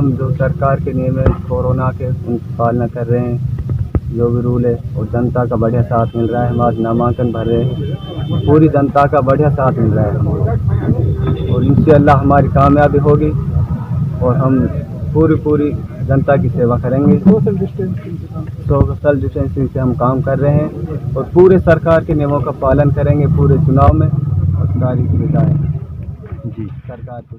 हम जो सरकार के नियम है कोरोना के उनकी पालना कर रहे हैं, जो भी रूल है, और जनता का बढ़िया साथ मिल रहा है। हम आज नामांकन भर रहे हैं, पूरी जनता का बढ़िया साथ मिल रहा है हमको, और इंशाअल्लाह हमारी कामयाबी होगी और हम पूरी जनता की सेवा करेंगे। सोशल डिस्टेंसिंग से हम काम कर रहे हैं और पूरे सरकार के नियमों का पालन करेंगे पूरे चुनाव में, और सारी सुविधाएँ जी सरकार को